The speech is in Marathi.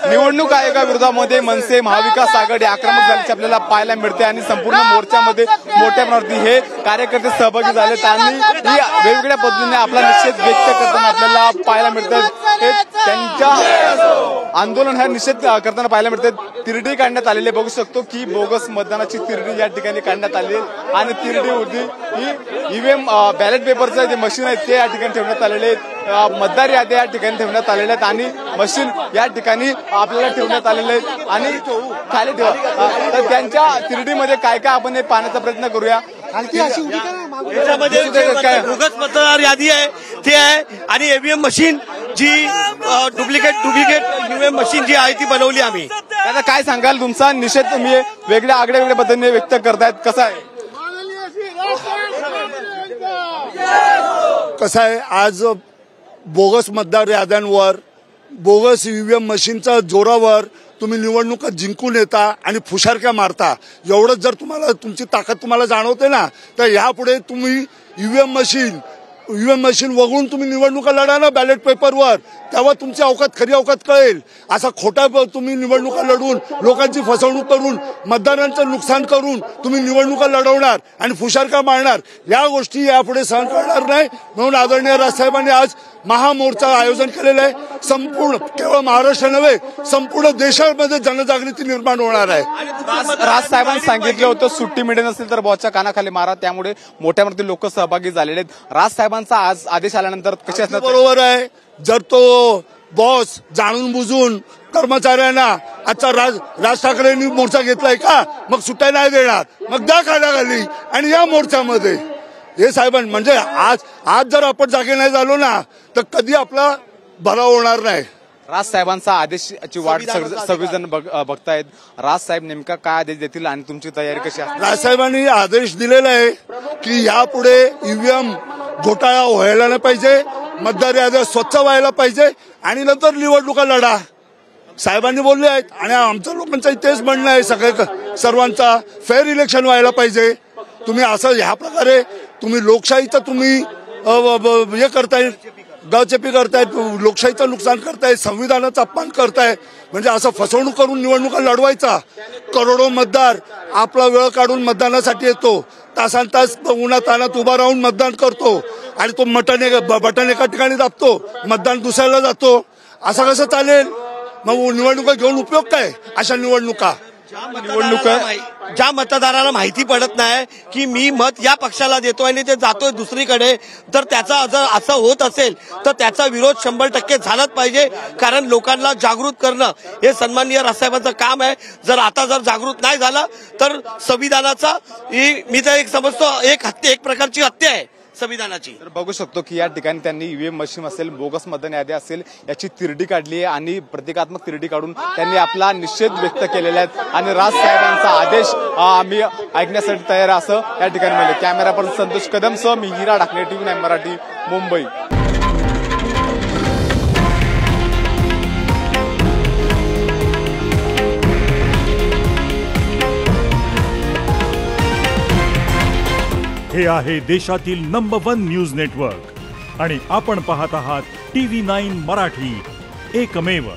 निवडणूक आयोगाविरोधामध्ये मनसे महाविकास आघाडी आक्रमक झाल्याचे आपल्याला पाहायला मिळते आणि संपूर्ण मोर्चामध्ये मोठ्या प्रमाणात हे कार्यकर्ते सहभागी झाले आणि वेगवेगळ्या पद्धतीने आपला निषेध व्यक्त करताना आपल्याला पाहायला मिळतात। त्यांच्या आंदोलन हा निषेध करताना पाहायला मिळतात। तिरडी काढण्यात आलेले बघू शकतो की बोगस मतदानाची तिरडी या ठिकाणी काढण्यात आली आणि तिरडी होती ही ईव्हीएम बॅलेट पेपरचं जे मशीन आहे ते या ठिकाणी ठेवण्यात आलेले, मतदार याद्या या ठिकाणी ठेवण्यात आलेल्या आहेत आणि मशीन या ठिकाणी आपल्याला ठेवण्यात आलेले आहेत आणि खाली ठेवा। तर त्यांच्या तिरडीमध्ये काय काय आपण हे पाहण्याचा प्रयत्न करूया। याच्यामध्ये बोगस मतदार यादी आहे ते आहे आणि ईव्हीएम मशीन जी डुप्लिकेट ईव्हीएम मशीन जी आहे ती बनवली आम्ही। आता काय सांगाल, तुमचा निषेध तुम्ही वेगळ्या आगळ्या पद्धतीने व्यक्त करतायत, कसा आहे? कसं आहे, आज बोगस मतदार याद्यांवर बोगस ईव्हीएम मशीनच्या जोरावर तुम्ही निवडणुका जिंकून येता आणि फुशारक्या मारता। एवढंच जर तुम्हाला तुमची ताकद तुम्हाला जाणवते ना, तर यापुढे तुम्ही ईव्हीएम मशीन वगळून तुम्ही निवडणुका लढा ना बॅलेट पेपरवर, तेव्हा तुमची खरी अवकात कळेल। असा खोटा तुम्ही निवडणुका लढून लोकांची फसवणूक करून मतदारांचं नुकसान करून तुम्ही निवडणुका लढवणार आणि फुशारका मारणार, या गोष्टी यापुढे सहन करणार नाही। म्हणून आदरणीय राजसाहेबांनी आज महामोर्चा आयोजन केलेलं आहे। संपूर्ण केवळ महाराष्ट्र नव्हे संपूर्ण देशामध्ये जनजागृती निर्माण होणार आहे। राजसाहेबांनी सांगितलं होतं सुट्टी मिळत नसेल तर बॉसच्या कानाखाली मारा, त्यामुळे मोठ्या प्रमाणात लोक सहभागी झालेले आहेत। राजसाहेबांचा आज आदेश आल्यानंतर कसे असणार? बरोबर आहे, जर तो बॉस जाणून बुजून कर्मचाऱ्यांना आजचा राज ठाकरेंनी मोर्चा घेतलाय का, मग सुट्ट्या नाही देणार, मग द्या कानाखाली आणि या मोर्चामध्ये हे साहेबांनी म्हणजे आज जर आपण जागे नाही झालो ना तर कधी आपला भराव होणार नाही। राजसाहेबांचा आदेशाची वाट सगळेजण बघतायत। राजसाहेब नेमका काय आदेश देतील आणि तुमची तयारी कशी आहे? राजसाहेबांनी आदेश दिलेला आहे की यापुढे ईव्हीएम घोटाळा व्हायला नाही पाहिजे, मतदार याद्या स्वच्छ व्हायला पाहिजे आणि नंतर निवडणुका लढा, साहेबांनी बोलले आहेत। आणि आमच्या लोकांचं तेच म्हणणं आहे, सर्वांचा फेअर इलेक्शन व्हायला पाहिजे। तुम्ही असं ह्या प्रकारे तुम्ही लोकशाहीचं तुम्ही हे करताय, गावचेपी करतायत, लोकशाहीचं नुकसान करतायत, संविधानाचा अपमान करताय। म्हणजे असं फसवणूक करून निवडणुका लढवायचा। करोडो मतदार आपला वेळ काढून मतदानासाठी येतो, तासान तास उन्हातानात उभा राहून मतदान करतो आणि तो बटन एका ठिकाणी दाबतो, मतदान दुसऱ्याला जातो। असं कसं चालेल? मग निवडणुका घेऊन उपयोग काय? अशा निवडणुका ज्या मतदाराला माहिती पडत नाही की मी मत या पक्षाला देतो आणि ते जातोय दुसरीकडे, तर त्याचा जर असं होत असेल तर त्याचा विरोध 100% झालाच पाहिजे। कारण लोकांना जागृत करणं हे सन्माननीय राजसाहेबांचं काम आहे। जर जागृत नाही झाला तर संविधानाचा मी तर एक समजतो एक प्रकारची हत्या आहे संविधानाची। तर बघू शकतो की या ठिकाणी त्यांनी ईव्हीएम मशीन असेल, बोगस मतदान यादी असेल याची तिरडी काढली आहे आणि प्रतिकात्मक तिरडी काढून त्यांनी आपला निषेध व्यक्त केलेला आहे आणि राजसाहेबांचा आदेश आम्ही ऐकण्यासाठी तयार असं या ठिकाणी मिळाले। कॅमेरा पर्सन संतोष कदमसह मी हिरा ढाकणे, TV9 मराठी, मुंबई। हे आहे देशातील नंबर 1 न्यूज नेटवर्क आणि आपण पाहत आहात TV9 मराठी, एकमेव।